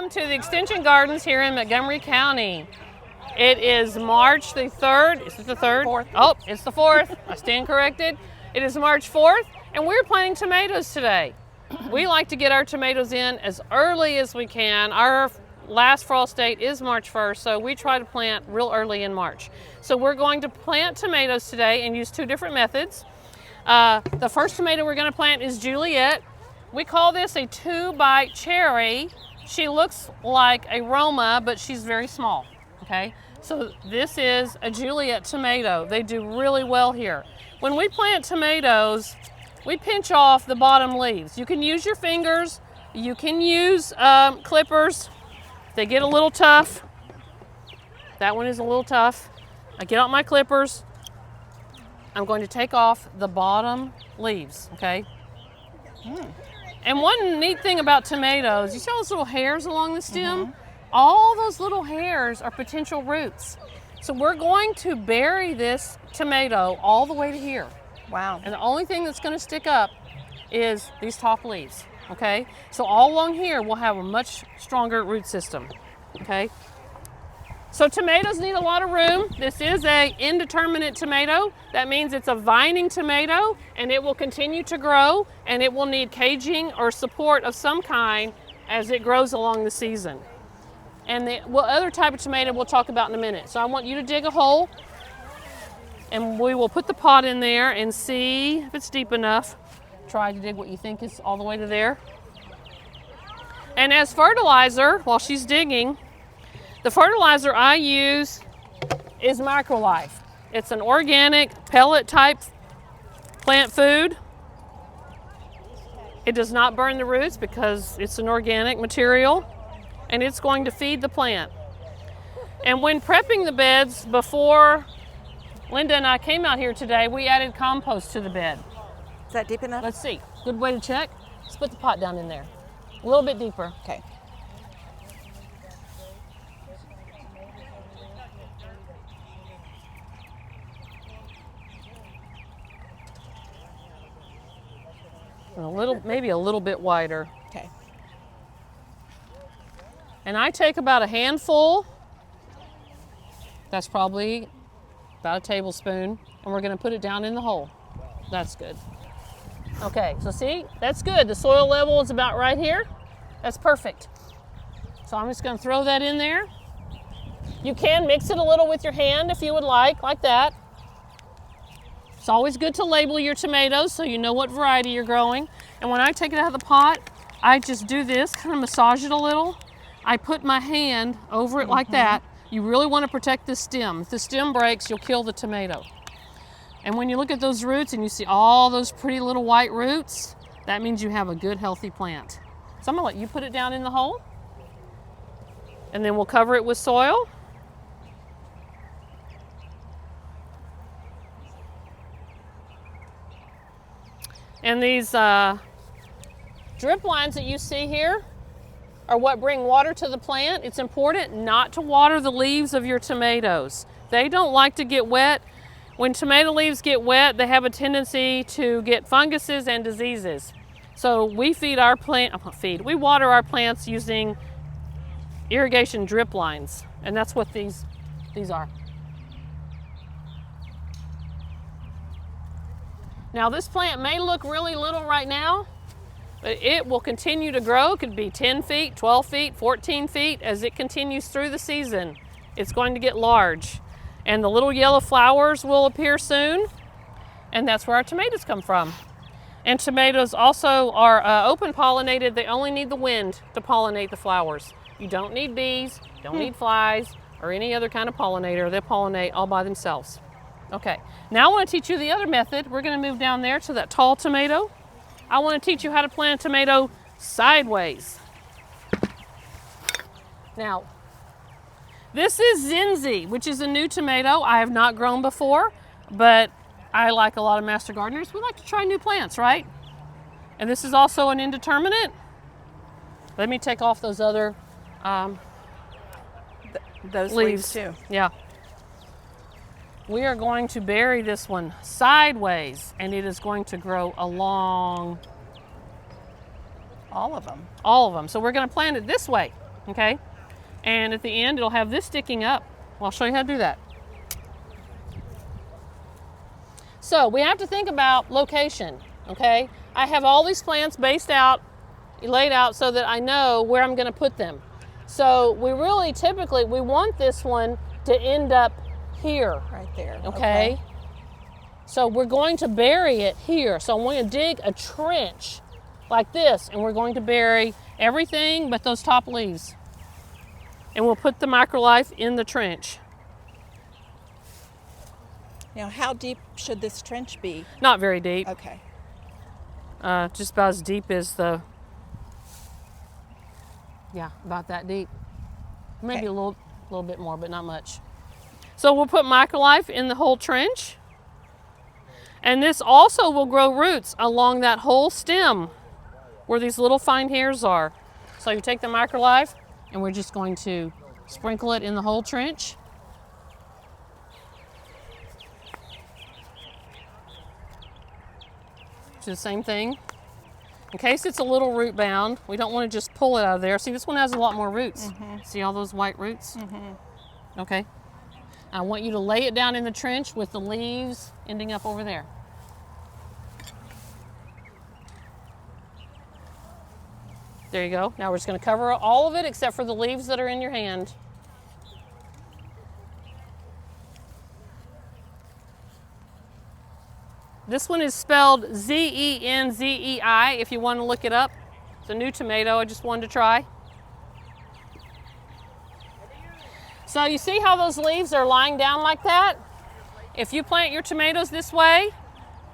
welcome to the Extension Gardens here in Montgomery County. It is March the 3rd. Is it the 3rd? 4th. Oh, it's the 4th. I stand corrected. It is March 4th, and we're planting tomatoes today. We like to get our tomatoes in as early as we can. Our last frost date is March 1st, so we try to plant real early in March. So we're going to plant tomatoes today and use two different methods. The first tomato we're going to plant is Juliet. We call this a 2-bite cherry. She looks like a Roma, but she's very small, okay? So this is a Juliet tomato. They do really well here. When we plant tomatoes, we pinch off the bottom leaves. You can use your fingers, you can use clippers. They get a little tough. That one is a little tough. I get out my clippers. I'm going to take off the bottom leaves, okay? And one neat thing about tomatoes, you see all those little hairs along the stem? All those little hairs are potential roots. So we're going to bury this tomato all the way to here. Wow. And the only thing that's going to stick up is these top leaves, okay? So all along here, we'll have a much stronger root system, okay? So tomatoes need a lot of room. This is a indeterminate tomato. That means it's a vining tomato, and it will continue to grow, and it will need caging or support of some kind as it grows along the season. And the other type of tomato we'll talk about in a minute. So I want you to dig a hole, and we will put the pot in there and see if it's deep enough. Try to dig what you think is all the way to there. And as fertilizer, while she's digging, the fertilizer I use is Microlife. It's an organic pellet type plant food. It does not burn the roots because it's an organic material, and it's going to feed the plant. And when prepping the beds, before Linda and I came out here today, we added compost to the bed. Is that deep enough? Let's see. Good way to check. Let's put the pot down in there. A little bit deeper. Okay. Maybe a little bit wider. Okay. And I take about a handful. That's probably about a tablespoon. And we're going to put it down in the hole. That's good. Okay, so see, that's good. The soil level is about right here. That's perfect. So I'm just going to throw that in there. You can mix it a little with your hand if you would like that. It's always good to label your tomatoes so you know what variety you're growing. And when I take it out of the pot, I just do this, kind of massage it a little. I put my hand over it like that. You really want to protect the stem. If the stem breaks, you'll kill the tomato. And when you look at those roots and you see all those pretty little white roots, that means you have a good, healthy plant. So I'm gonna let you put it down in the hole, and then we'll cover it with soil. And these drip lines that you see here are what bring water to the plant. It's important not to water the leaves of your tomatoes. They don't like to get wet. When tomato leaves get wet, they have a tendency to get funguses and diseases. So we we water our plants using irrigation drip lines, and that's what these are. Now this plant may look really little right now, but it will continue to grow. It could be 10 feet, 12 feet, 14 feet. As it continues through the season, it's going to get large. And the little yellow flowers will appear soon, and that's where our tomatoes come from. And tomatoes also are open pollinated. They only need the wind to pollinate the flowers. You don't need bees, don't need flies, or any other kind of pollinator. They'll pollinate all by themselves. Okay, now I want to teach you the other method. We're going to move down there to that tall tomato. I want to teach you how to plant a tomato sideways. Now, this is Zinzi, which is a new tomato I have not grown before, but I, like a lot of master gardeners, we like to try new plants, right? And this is also an indeterminate. Let me take off those other those leaves too. Yeah. We are going to bury this one sideways, and it is going to grow along all of them. All of them. So we're going to plant it this way, okay? And at the end, it'll have this sticking up. Well, I'll show you how to do that. So we have to think about location, okay? I have all these plants laid out so that I know where I'm gonna put them. So we really typically, we want this one to end up here. Right there. Okay? So we're going to bury it here. So I'm going to dig a trench like this, and we're going to bury everything but those top leaves. And we'll put the microlife in the trench. Now, how deep should this trench be? Not very deep. Okay. Just about as deep as the, yeah, about that deep. Maybe a little bit more, but not much. So we'll put microlife in the whole trench. And this also will grow roots along that whole stem where these little fine hairs are. So you take the microlife and we're just going to sprinkle it in the whole trench. Do the same thing. In case it's a little root bound, we don't want to just pull it out of there. See, this one has a lot more roots. See all those white roots? Okay. I want you to lay it down in the trench with the leaves ending up over there. There you go. Now we're just going to cover all of it except for the leaves that are in your hand. This one is spelled Z-E-N-Z-E-I if you want to look it up. It's a new tomato I just wanted to try. So you see how those leaves are lying down like that? If you plant your tomatoes this way,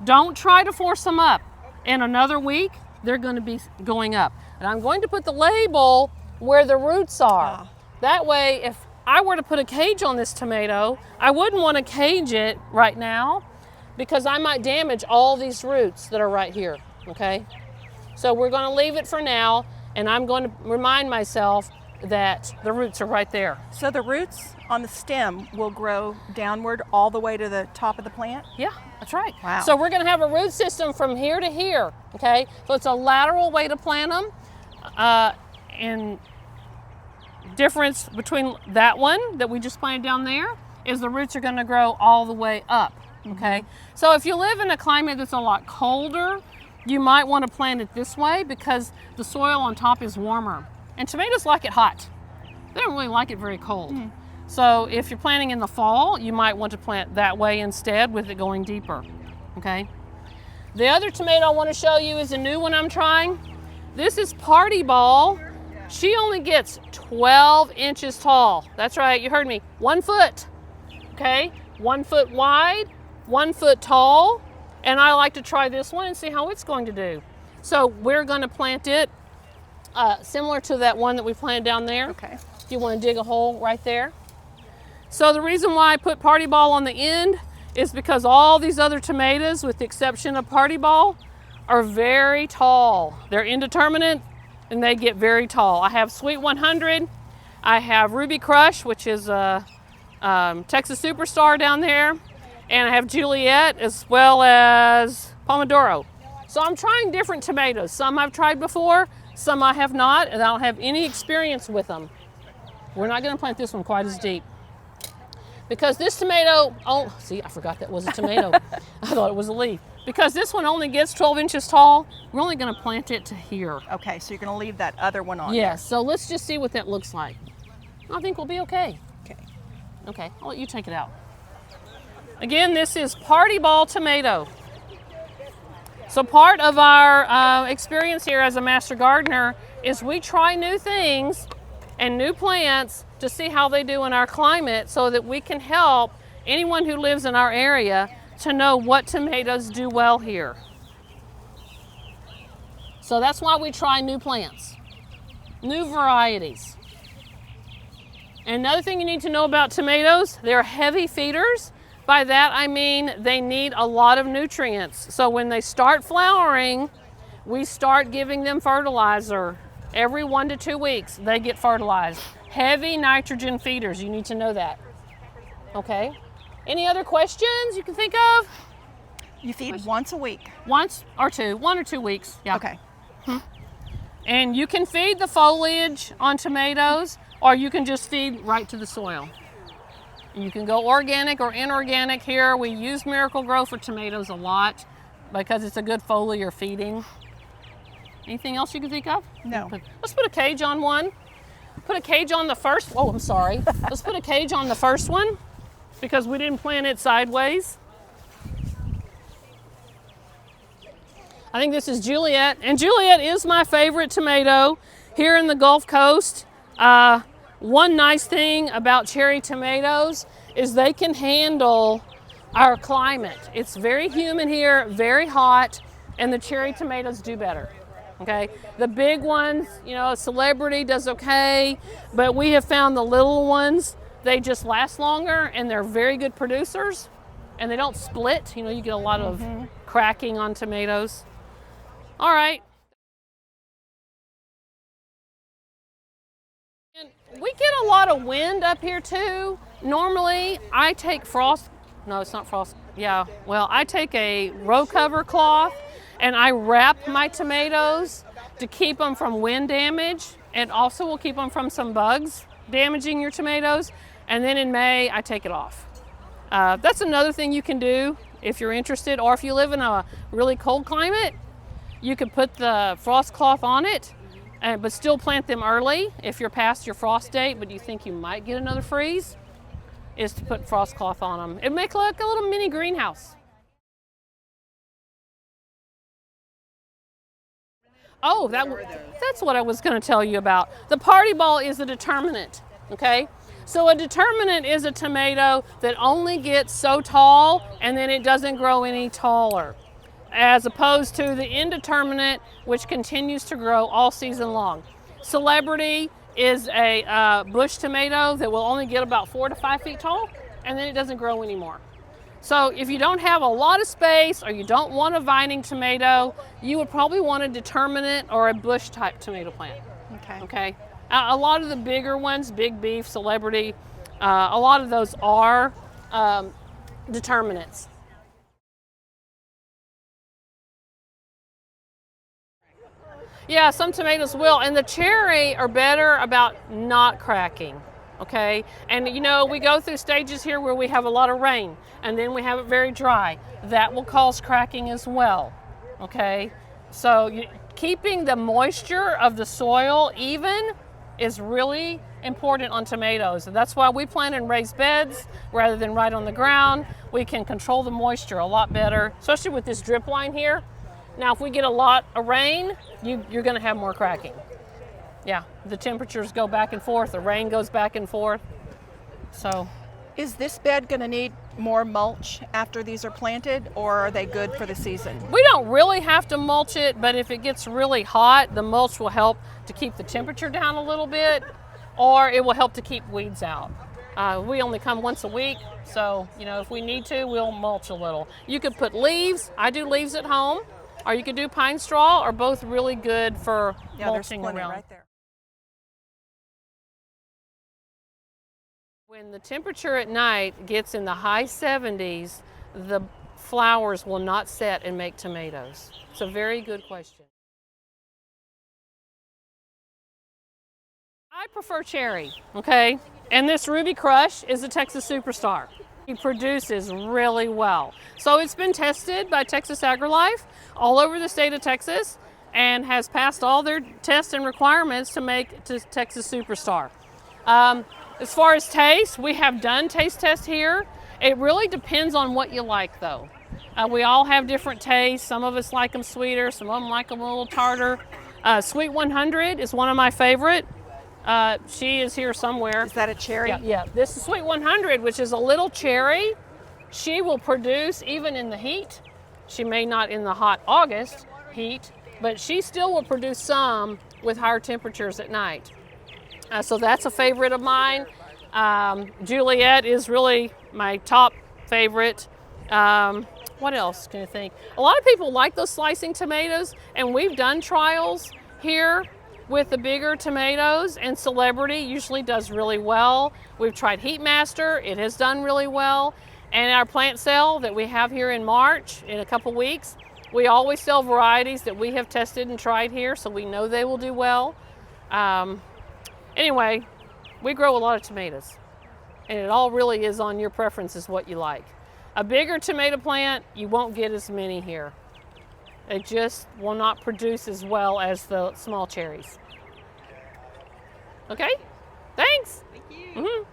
don't try to force them up. In another week, they're going to be going up. And I'm going to put the label where the roots are. That way, if I were to put a cage on this tomato, I wouldn't want to cage it right now because I might damage all these roots that are right here, okay? So we're going to leave it for now, and I'm going to remind myself that the roots are right there. So the roots on the stem will grow downward all the way to the top of the plant? Yeah, that's right. Wow. So we're going to have a root system from here to here, okay? So it's a lateral way to plant them. And difference between that one that we just planted down there is the roots are going to grow all the way up, okay? So if you live in a climate that's a lot colder, you might want to plant it this way because the soil on top is warmer. And tomatoes like it hot. They don't really like it very cold. So if you're planting in the fall, you might want to plant that way instead with it going deeper, okay? The other tomato I want to show you is a new one I'm trying. This is Party Ball. She only gets 12 inches tall. That's right, you heard me, 1 foot, okay? 1 foot wide, 1 foot tall, and I like to try this one and see how it's going to do. So we're going to plant it similar to that one that we planted down there. Okay. If you want to dig a hole right there. So the reason why I put Party Ball on the end is because all these other tomatoes, with the exception of Party Ball, are very tall. They're indeterminate and they get very tall. I have Sweet 100, I have Ruby Crush, which is a Texas Superstar down there, and I have Juliet as well as Pomodoro. So I'm trying different tomatoes. Some I've tried before, some I have not, and I don't have any experience with them. We're not going to plant this one quite as deep. Because this tomato, oh, see, I forgot that was a tomato. I thought it was a leaf. Because this one only gets 12 inches tall, we're only going to plant it to here. Okay, so you're going to leave that other one on Yes, so let's just see what that looks like. I think we'll be okay. there. Okay. Okay, I'll let you take it out. Again, this is Party Ball tomato. So part of our experience here as a master gardener is we try new things and new plants to see how they do in our climate so that we can help anyone who lives in our area to know what tomatoes do well here. So that's why we try new plants, new varieties. And another thing you need to know about tomatoes, they're heavy feeders. By that I mean they need a lot of nutrients. So when they start flowering, we start giving them fertilizer. Every 1 to 2 weeks, they get fertilized. Heavy nitrogen feeders, you need to know that. Okay? Any other questions you can think of? You feed once a week? Once or two, 1 or 2 weeks, yeah. Okay. And you can feed the foliage on tomatoes, or you can just feed right to the soil. You can go organic or inorganic here. We use Miracle-Gro for tomatoes a lot because it's a good foliar feeding. Anything else you can think of? No. Let's put a cage on one. Put a cage on the first, oh, I'm sorry. Let's put a cage on the first one because we didn't plant it sideways. I think this is Juliet, and Juliet is my favorite tomato here in the Gulf Coast. One nice thing about cherry tomatoes is they can handle our climate. It's very humid here, very hot, and the cherry tomatoes do better. Okay, the big ones, you know, Celebrity does okay, but we have found the little ones, they just last longer and they're very good producers and they don't split. You know, you get a lot of cracking on tomatoes. All right. And we get a lot of wind up here too. Normally I take no, it's not frost. Yeah, well, I take a row cover cloth and I wrap my tomatoes to keep them from wind damage, and also will keep them from some bugs damaging your tomatoes. And then in May, I take it off. That's another thing you can do if you're interested, or if you live in a really cold climate, you could put the frost cloth on it, but still plant them early. If you're past your frost date, but you think you might get another freeze, is to put frost cloth on them. It makes like a little mini greenhouse. Oh, that's what I was going to tell you about. The party ball is a determinant, okay? So a determinant is a tomato that only gets so tall and then it doesn't grow any taller, as opposed to the indeterminate, which continues to grow all season long. Celebrity is a bush tomato that will only get about 4 to 5 feet tall, and then it doesn't grow anymore. So if you don't have a lot of space or you don't want a vining tomato, you would probably want a determinate or a bush type tomato plant. Okay. A lot of the bigger ones, Big Beef, Celebrity, a lot of those are determinants. Yeah, some tomatoes will, and the cherry are better about not cracking. Okay, and you know, we go through stages here where we have a lot of rain and then we have it very dry. That will cause cracking as well. Okay, so keeping the moisture of the soil even is really important on tomatoes. And that's why we plant in raised beds rather than right on the ground. We can control the moisture a lot better, especially with this drip line here. Now, if we get a lot of rain, you're going to have more cracking. Yeah, the temperatures go back and forth, the rain goes back and forth. So, is this bed going to need more mulch after these are planted, or are they good for the season? We don't really have to mulch it, but if it gets really hot, the mulch will help to keep the temperature down a little bit, or it will help to keep weeds out. We only come once a week, so you know, if we need to, we'll mulch a little. You could put leaves. I do leaves at home, or you could do pine straw, are both really good for mulching there's plenty around. right there. When the temperature at night gets in the high 70s, the flowers will not set and make tomatoes. It's a very good question. I prefer cherry, okay? And this Ruby Crush is a Texas superstar. He produces really well. So it's been tested by Texas AgriLife all over the state of Texas and has passed all their tests and requirements to make it to Texas superstar. As far as taste, we have done taste tests here. It really depends on what you like though. We all have different tastes. Some of us like them sweeter, some of them like them a little tartar. Sweet 100 is one of my favorite. She is here somewhere. Is that a cherry? Yeah. This is Sweet 100, which is a little cherry. She will produce even in the heat. She may not in the hot August heat, but she still will produce some with higher temperatures at night. So that's a favorite of mine. Juliet is really my top favorite. What else can you think? A lot of people like those slicing tomatoes, and we've done trials here with the bigger tomatoes, and Celebrity usually does really well. We've tried Heat Master, it has done really well. And our plant sale that we have here in March, in a couple weeks, We always sell varieties that we have tested and tried here, so we know they will do well. Anyway, we grow a lot of tomatoes, and it all really is on your preferences what you like. A bigger tomato plant, you won't get as many here. It just will not produce as well as the small cherries. Okay? Thanks. Thank you. Mm-hmm.